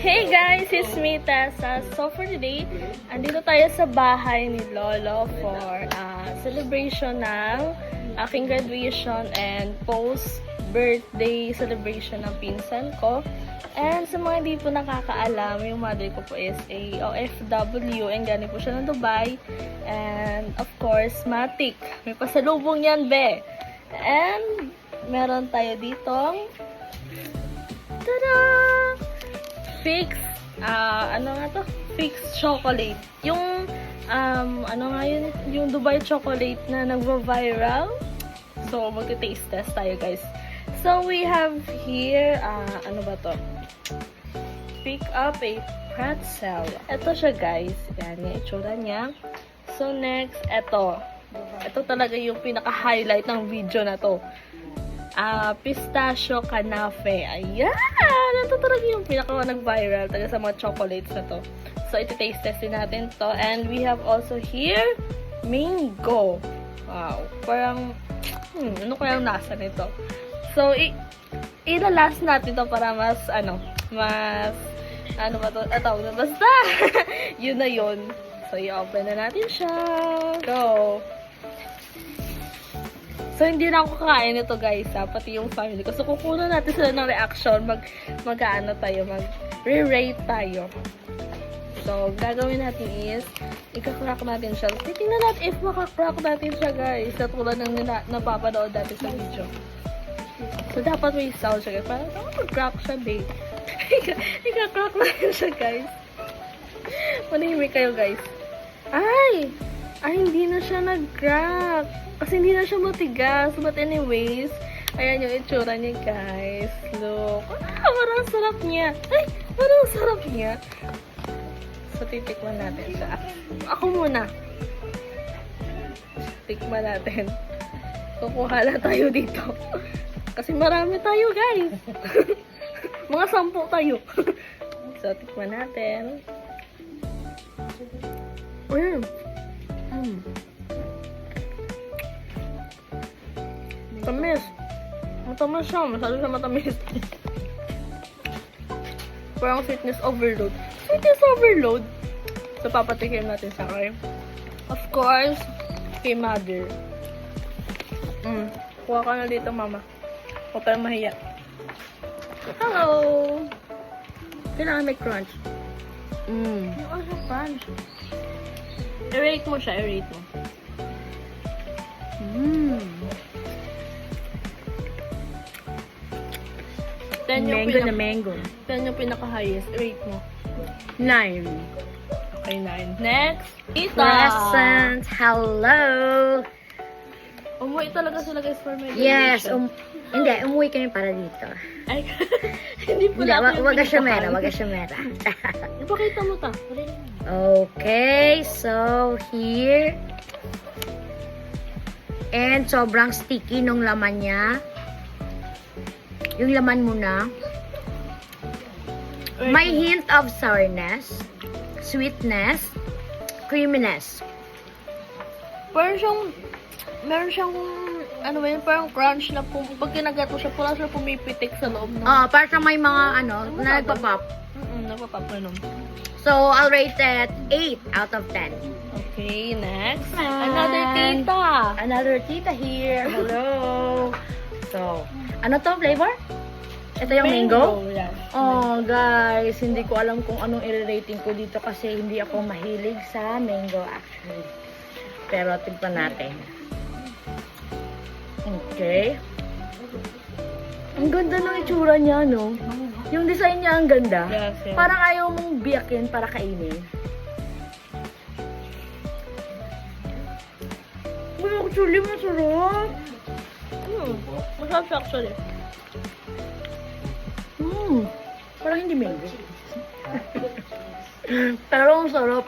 Hey guys, it's me Tessa. So for today, andito tayo sa bahay ni Lolo for celebration ng aking graduation and post-birthday celebration ng pinsan ko. And sa mga hindi po nakakaalam, yung mother ko po is a OFW and galing po siya ng Dubai. And of course, matik. May pasalubong yan, be. And meron tayo ditong tada! Fix, ano nga to? Fix chocolate. Yung, ano nga yun? Yung Dubai chocolate na nagva-viral. So, magti-taste test tayo, guys. So, we have here, ano ba to? Pick up a pretzel. Ito siya, guys. Yan, yung itsura niya. So, next, ito. Ito talaga yung pinaka-highlight ng video na to. Pistachio canafe. Ayan! Ito talaga yung pinaka-nag-viral talaga sa mga chocolates na to. So, iti-taste test din natin to. And we have also here, mango. Wow. Parang, ano kaya yung nasa nito? So, ilalas natin to para mas, ano ba to? Basta! Yun na yun. So, i-open na natin siya. Go! So, hindi na ako kakain ito, guys, pati yung family ko. So, kukunan natin sila ng reaction. Mag-re-rate tayo. So, gagawin natin is, ika-crack natin siya. Titingnan natin if maka-crack natin siya, guys. Sa tulad ng napapanood natin sa video. So, dapat may sound siya, guys. Parang, mag-crack siya, babe. Ika-crack natin siya, guys. Manahimik kayo, guys. Ay, hindi na siya nag-crack. Kasi hindi na siya matigas. But anyways, ayan yung itsura niya, guys. Look. Parang sarap niya. Ay, parang sarap niya. So, titikman natin siya. Ako muna. Tikman natin. Kukuha lang tayo dito. Kasi marami tayo, guys. Mga 10 tayo. So, tikman natin. Matamis. Matamis siya. Masyado siya matamis. Parang sweetness overload. Sweetness overload. So, papatikim natin sa kay. Of course, kay mother. Kuha ka na dito, mama. Huwag ka na mahiya. Hello! Kailangan may crunch. Ano siya crunch? I-rate mo siya. I-rate mo. Mango. 10 yung pinaka-highest. Rate mo. 9. Okay, 9. Next. Tita. Present. Hello. Umuwi talaga sila, guys, for my Yes. graduation. Hindi, umuwi kami para dito. Ay, hindi Hindi, pala wag ka siya mera. Ipakita mo ta. Okay, so here. And sobrang sticky nung laman niya. Yung laman muna. May hint of sourness, sweetness, creaminess. Meron siyang, ano ba yun, parang crunch na pag kinagat mo siya, pula siya pumipitik sa loob ng... Para sa may mga, na nagpa-pop. Nagpa-pop na nun. So, I'll rate it 8 out of 10. Okay, next. And Another tita here. Hello. So, ano to flavor? Ito yung mango? Yeah. Oh, guys, hindi ko alam kung anong i-rating ko dito kasi hindi ako mahilig sa mango actually. Pero tignan natin. Okay. Ang ganda ng itsura niya, no? Yung design niya ang ganda. Yes. Parang ayaw mong biyakin para kainin. Well, actually, masarap. Masarap siya actually. Parang hindi mango. Pero ang sarap,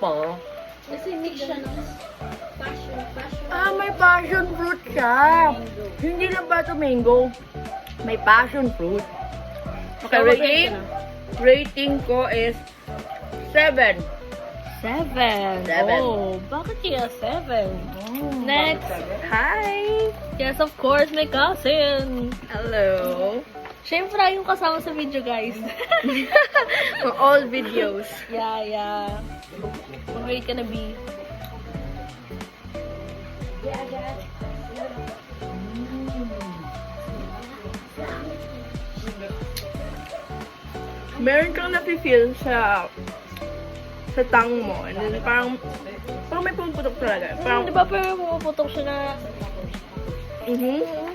Kasi mix siya ng passion. may passion fruit siya. Hindi na ba ito mango? May passion fruit. Okay, rating ko is 7. 7. Oh, bakit kaya 7? Next. Hi! Yes, of course, my cousin. Hello! Siya yung parang yung kasama sa video, guys. All videos. Yeah. Mag-rate ka na, B. Meron kang nafe-feel sa tongue mo. And then parang may pumuputok talaga. Parang, Di ba parang pumuputok siya na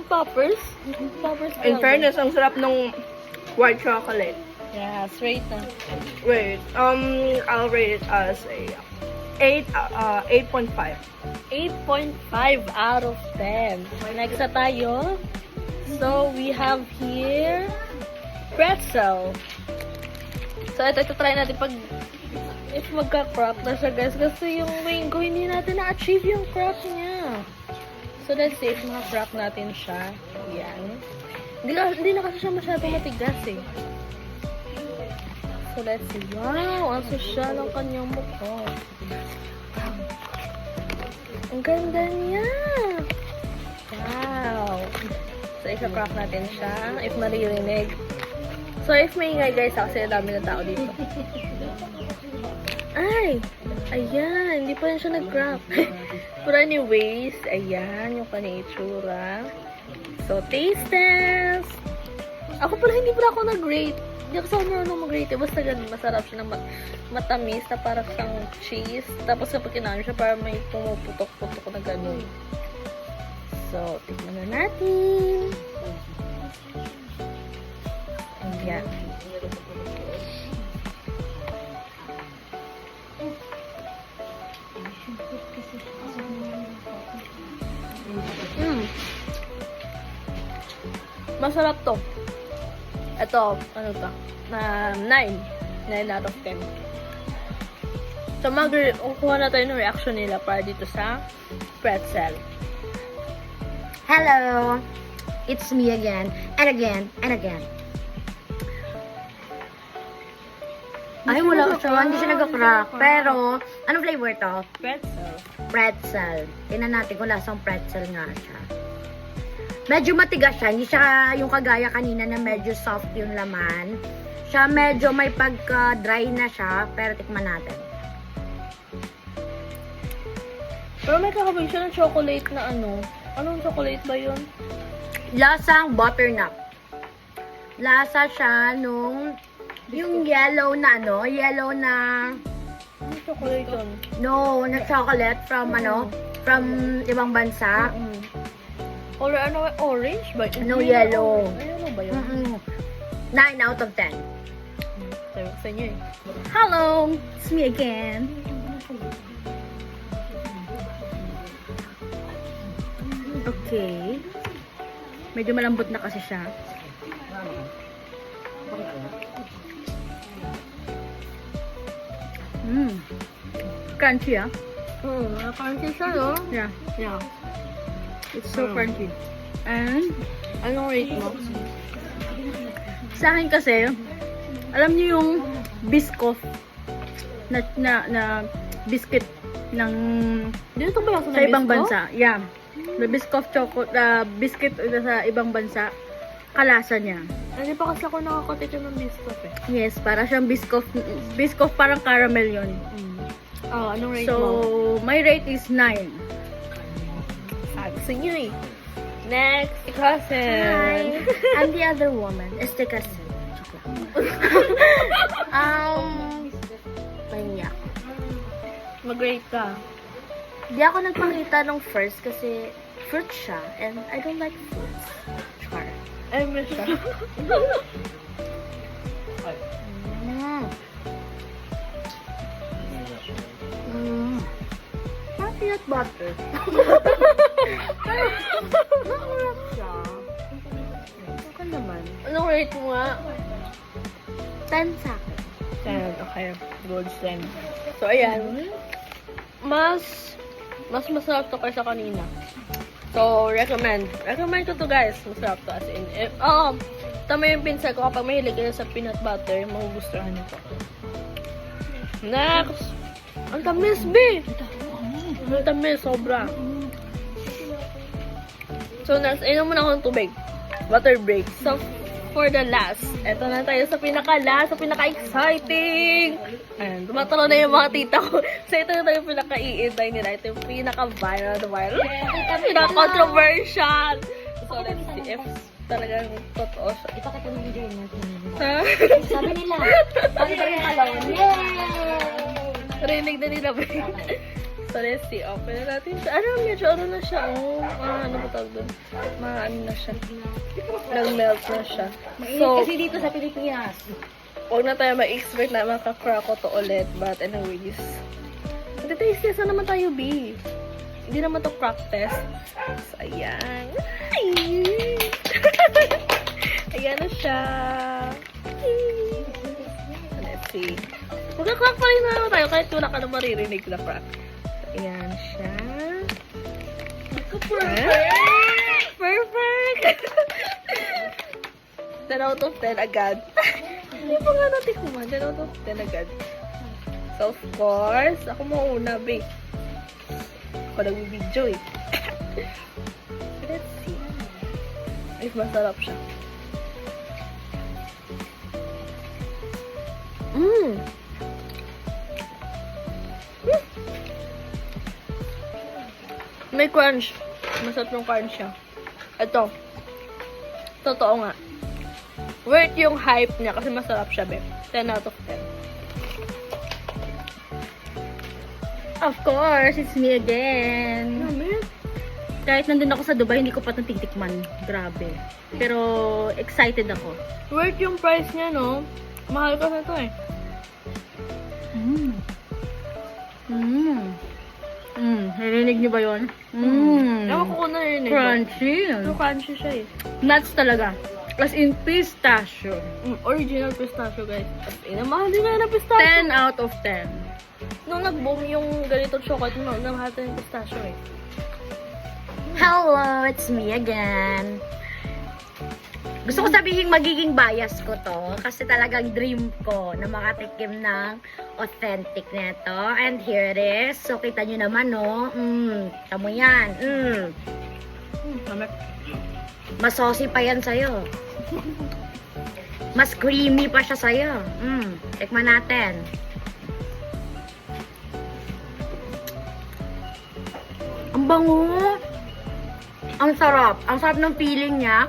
poppers? Poppers in talaga. fairness, ang sarap ng white chocolate. Yeah, straight na. Wait, I'll rate it as a 8.5. 8.5 out of 10. Next na tayo. So, we have here pretzel. So, ito try natin pag if magka-crop na siya, guys. Kasi yung mango, hindi natin na-achieve yung crop niya. So, let's see if maka-crop natin siya. Yan. Hindi na kasi siya masyadong matigas eh. So, let's see. Wow! Ang sosyal ang kanyang mukha. Ang ganda niya! Wow! So, isa-crop natin siya. If maririnig. So, if maingay guys, kasi ang dami na tao dito. Ay! Ayan! Hindi pa rin siya nag-crop. But anyways, ayan yung kanyang itsura. So, taste test! Ako pala hindi pala ako nag-rate. Hindi ako sa marunong mag-rate. Basta ganun, masarap siya na matamis na para siyang cheese. Tapos kapag kinain siya, parang may pumuputok-putok na ganun. So, tikman na natin. Ayan. Masarap to. Ito, ano to? Na 9. 9 out of 10. So, kukuha na tayo ng reaction nila para dito sa pretzel. Hello! It's me again, and again, and again. Ay, wala siya. Hindi siya nag-crack. Pero, anong flavor to? Pretzel. Pretzel. Tingnan natin kung lasang pretzel nga siya. Medyo matigas siya. Hindi siya yung kagaya kanina na medyo soft yung laman. Siya medyo may pagka-dry na siya. Pero tikman natin. Pero may kakabig siya ng chocolate na ano. Anong chocolate ba yun? Lasang butternut. Lasa siya nung yung yellow na ano, yellow na Anong chocolate yun? no, na chocolate from ano, from ibang bansa. Or ano, orange ba? No, yellow. Ano ba yun? 9 out of 10. Sabi ko sa inyo eh. Hello, it's me again. Okay. Medyo malambot na kasi siya. Crunchy ah. Crunchy siya, no? Yeah. Yeah. It's so crunchy. And Anong rate mo? sa akin kasi, alam niyo yung Biscoff na biscuit ng Dito ba yung sa ibang bansa? Yeah. The Biscoff biscuit sa ibang bansa. Kalasa niya. Hindi pa kasi ako nakakatikim ng biscuit eh. Yes, para siyang Biscoff. Biscoff parang caramel yon. Oh, anong rate So, mo? my rate is 9. Sabi sa inyo eh. Next, cousin. I'm the other woman. Este cousin. Pahinga. Mag-rate ka. Di ako nagpakita nung first kasi fruit siya and I don't like fruits. Char. Ay, miss siya. Parang peanut butter. Masarap siya. Okay naman. Anong rate mo nga? 10 sa akin. 10. Okay. Gold 10. So, ayan. Mas masarap to kaysa kanina. So, recommend. Recommend ko to, guys. Masarap to. As in, tama yung pinsan ko. Kapag mahilig kayo sa peanut butter, magugustuhan nyo to. Next! Ang tamis, B! Ang tamis, sobra. So, next, inom muna ako ng tubig. Water break. So, for the last. Ito na tayo sa pinaka-last, sa pinaka-exciting. Ayan, tumatalo na yung mga tita ko. So, ito na tayo yung pinaka-i-intay nila. Ito yung pinaka-viral, pinaka-controversial. So, let's see if talagang totoo siya. Ipakita mo video niya. Ha? Sabi nila, pag ito yung kalawin. Yay! Rinig na nila, babe. So, let's see. Open na natin siya. Medyo ano na siya. Oh, ano ba tawag doon? Ano na siya. Nag-melt na siya. So, Kasi dito sa Pilipinas. huwag na tayo ma-expect na makakrack ko to ulit. But anyways, hindi tayo test na naman tayo, B. Hindi naman to crack test. So, ayan. Ay! Ayan na siya. Let's see. Magka-crack pa rin naman tayo kahit wala ka na maririnig na crack. So, ayan siya. Perfect! Perfect! 10 out of 10 agad. Hindi pa nga natin kuman. 10 out of 10 agad. So, of course, ako mauna, babe. Ako nag-video eh. Let's see. If masarap siya. Mmm! May crunch. Masarap yung crunch siya. Ito. Totoo nga. Worth yung hype niya kasi masarap siya, babe. 10 out of 10. Of course, it's me again. Kahit nandun ako sa Dubai, hindi ko pa itong titikman. Grabe. Pero, excited ako. Worth yung price niya, no? Mahal ka na to eh. Narinig niyo ba yun? Ewan ko kung narinig. Crunchy. So crunchy siya eh. Nuts talaga. As in pistachio. Original pistachio, guys. As in, mahal din na pistachio. 10 out of 10. Nung nag-boom yung ganitong chocolate, namahal tayo yung pistachio eh. Hello, it's me again. Gusto ko sabihin magiging bias ko to kasi talagang dream ko na makatikim ng authentic nito. And here it is. So, kita nyo naman, no? Tamo yan. Mas saucy pa yan sa'yo. Mas creamy pa siya sa'yo. Tikman natin. Ang bango. Ang sarap. Ang sarap ng feeling niya.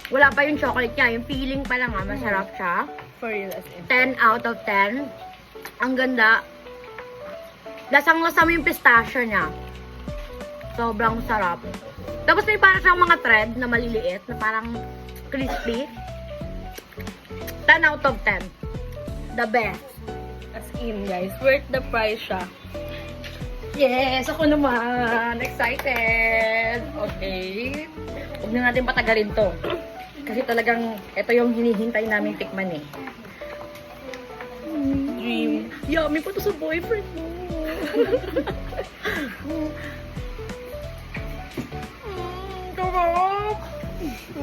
Wala pa yung chocolate niya. Yung feeling pa lang masarap siya. For real, as in. 10 out of 10. Ang ganda. Lasang-lasa mo yung pistachio niya. Sobrang sarap. Tapos may parang siyang mga thread na maliliit, na parang crispy. 10 out of 10. The best. As in, guys. Worth the price siya. Yes! Ako naman! Excited! Okay. Huwag na natin patagalin to. Kasi talagang, ito yung hinihintay namin tikman eh. Dream. Yummy pa to sa boyfriend mo. Sarap!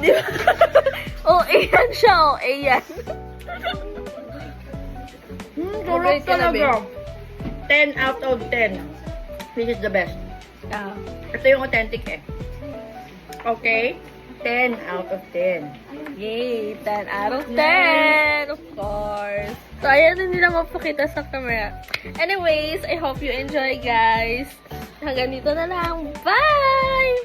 Di ba? Oh, ayan siya. Oh, ayan. Sarap Rate ka na, talaga. 10 out of 10. This is the best. Ito yung authentic eh. Okay? 10 out of 10. Yay! 10 out of 10! Of course. So, ayan, hindi na mapakita sa camera. Anyways, I hope you enjoy, guys. Hanggang dito na lang. Bye!